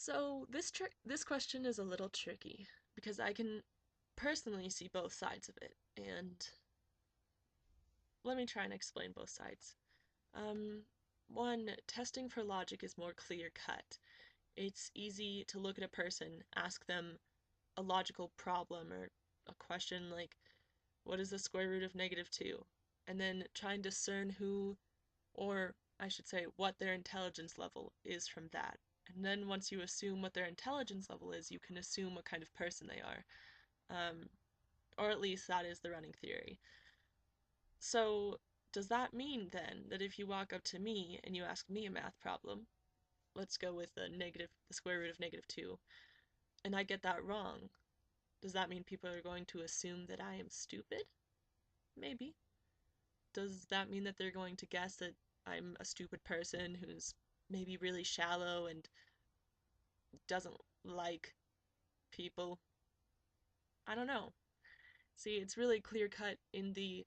So this question is a little tricky because I can personally see both sides of it, and let me try and explain both sides. Um, One, testing for logic is more clear cut. It's easy to look at a person, ask them a logical problem or a question like, what is the square root of negative 2? And then try and discern who, or I should say, what their intelligence level is from that. And then once you assume what their intelligence level is, you can assume what kind of person they are. Um, or at least that is the running theory. So, does that mean then that if you walk up to me and you ask me a math problem, let's go with the square root of negative 2, and I get that wrong, does that mean people are going to assume that I am stupid? Maybe. Does that mean that they're going to guess that I'm a stupid person who's maybe really shallow and doesn't like people? I don't know. See, it's really clear cut in the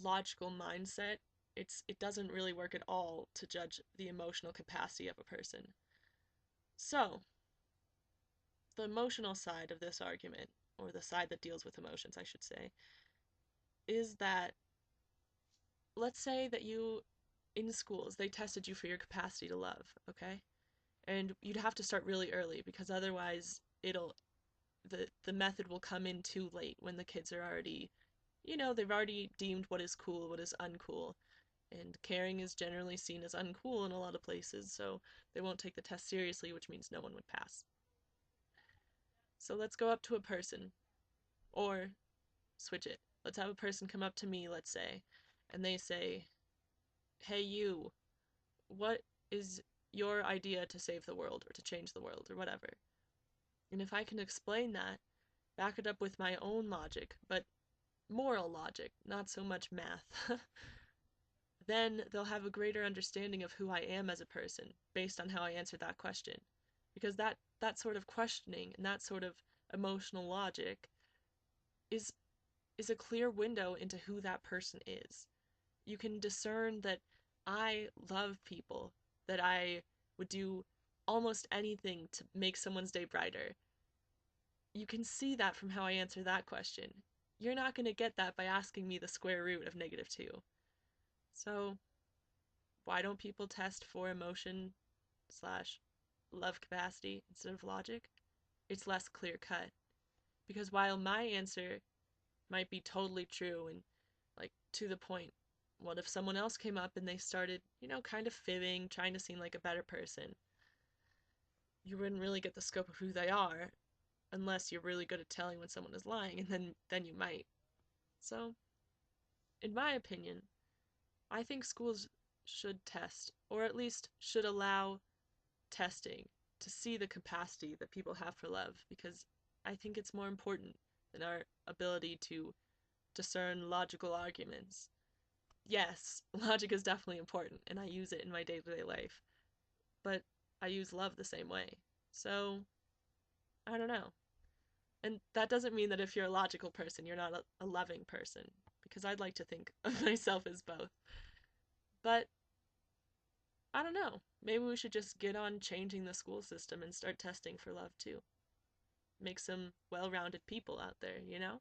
logical mindset. It doesn't really work at all to judge the emotional capacity of a person. So, the emotional side of this argument, or the side that deals with emotions, I should say, is that let's say that you in schools they tested you for your capacity to love, okay? And you'd have to start really early because otherwise it'll the method will come in too late when the kids are already, they've already deemed what is cool, what is uncool. And caring is generally seen as uncool in a lot of places, so they won't take the test seriously, which means no one would pass. So let's go up to a person, or switch it. Let's have a person come up to me, let's say, and they say, hey, you, what is your idea to save the world or to change the world or whatever? And if I can explain that, back it up with my own logic, but moral logic, not so much math, then they'll have a greater understanding of who I am as a person based on how I answer that question. Because that sort of questioning and that sort of emotional logic is is a clear window into who that person is. You can discern that I love people, that I would do almost anything to make someone's day brighter. You can see that from how I answer that question. You're not going to get that by asking me the square root of negative 2. So, why don't people test for emotion slash love capacity instead of logic? It's less clear cut. Because while my answer might be totally true and like to the point, what if someone else came up and they started, kind of fibbing, trying to seem like a better person? You wouldn't really get the scope of who they are unless you're really good at telling when someone is lying, and then you might. So, in my opinion, I think schools should test, or at least should allow testing to see the capacity that people have for love, because I think it's more important than our ability to discern logical arguments. Yes, logic is definitely important, and I use it in my day to day life, but I use love the same way. So, I don't know. And that doesn't mean that if you're a logical person, you're not a loving person, because I'd like to think of myself as both. But I don't know. Maybe we should just get on changing the school system and start testing for love too. Make some well rounded people out there, you know?